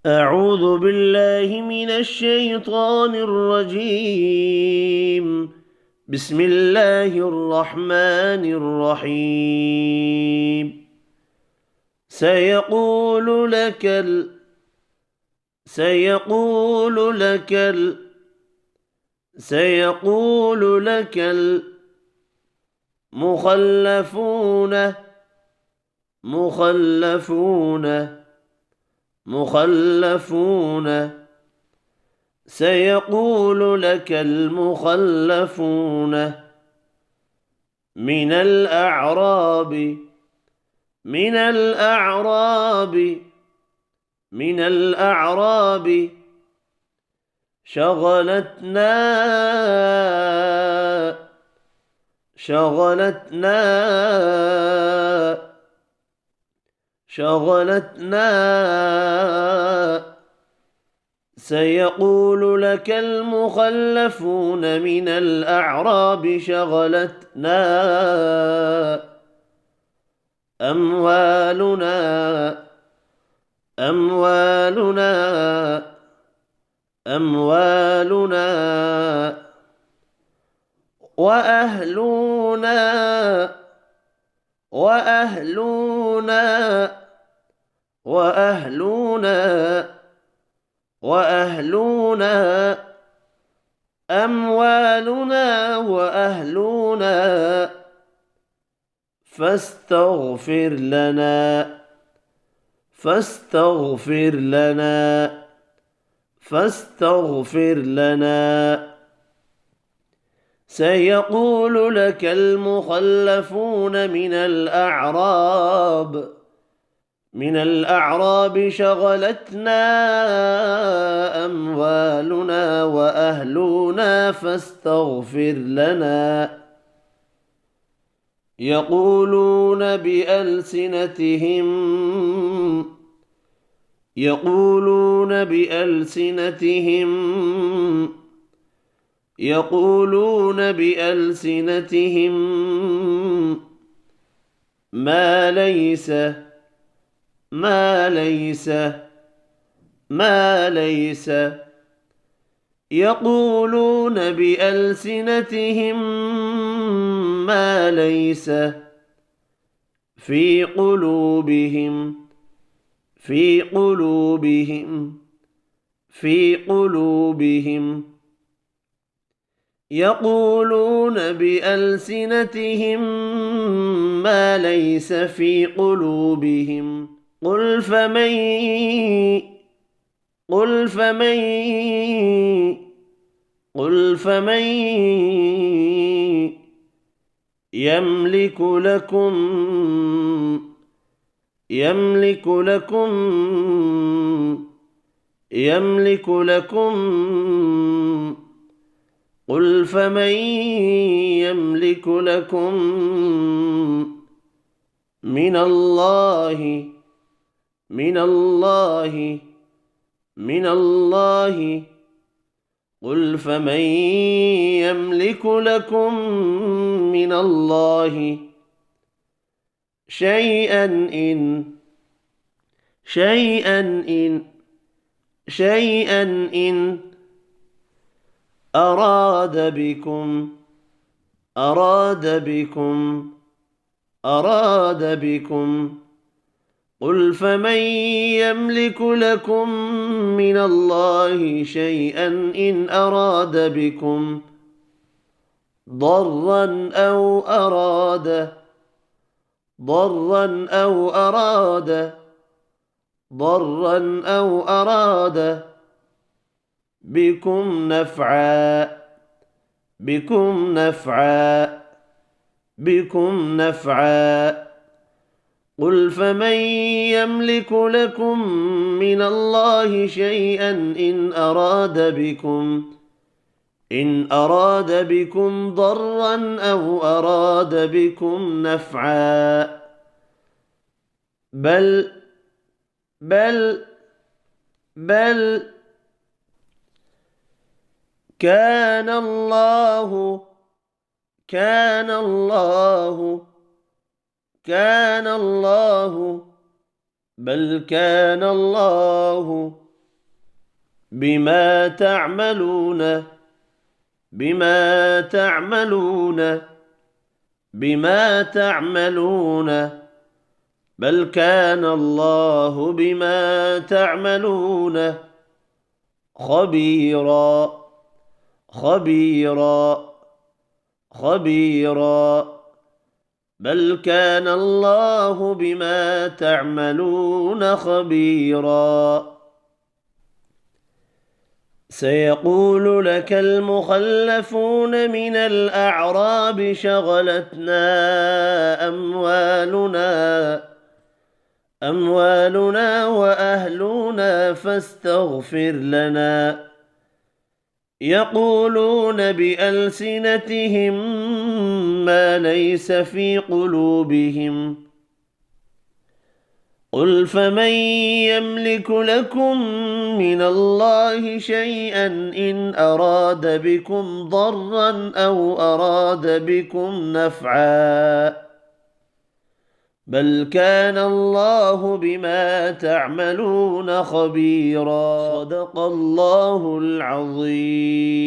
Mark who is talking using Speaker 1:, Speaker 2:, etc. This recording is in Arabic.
Speaker 1: أعوذ بالله من الشيطان الرجيم. بسم الله الرحمن الرحيم. سيقول لك ال... سيقول لك ال... سيقول لك المخلفون مخلفون مخلفون سيقول لك المخلفون من الأعراب من الأعراب من الأعراب شغلتنا شغلتنا شغلتنا سيقول لك المخلفون من الأعراب شغلتنا أموالنا أموالنا أموالنا وأهلنا وأهلنا وأهلنا وأهلنا أموالنا وأهلنا فاستغفر لنا فاستغفر لنا فاستغفر لنا سيقول لك المخلفون من الأعراب شغلتنا أموالنا وأهلنا فاستغفر لنا يقولون بألسنتهم يقولون بألسنتهم يقولون بألسنتهم ما ليس ما ليس ما ليس يقولون بألسنتهم ما ليس في قلوبهم في قلوبهم في قلوبهم يقولون بألسنتهم ما ليس في قلوبهم قل فمن قل فمن يملك لكم يملك لكم يملك لكم قل فمن يملك لكم من الله من الله من الله قل فمن يملك لكم من الله شيئا إن أراد بكم قل فمن يملك لكم من الله شيئا إن أراد بكم ضرا أو أراد بكم نفعا قل فمن يملك لكم من الله شيئا إن أراد بكم ضرا أو أراد بكم نفعا بل بل بل كان الله كان الله كان الله بل كان الله بما تعملون بما تعملون بما تعملون بل كان الله بما تعملون خبيرا خبيرا خبيرا بل كان الله بما تعملون خبيرا سيقول لك المخلفون من الأعراب شغلتنا أموالنا وأهلنا فاستغفر لنا يقولون بألسنتهم ما ليس في قلوبهم قل فمن يملك لكم من الله شيئا إن أراد بكم ضرا أو أراد بكم نفعا بل كان الله بما تعملون خبيرا صدق الله العظيم.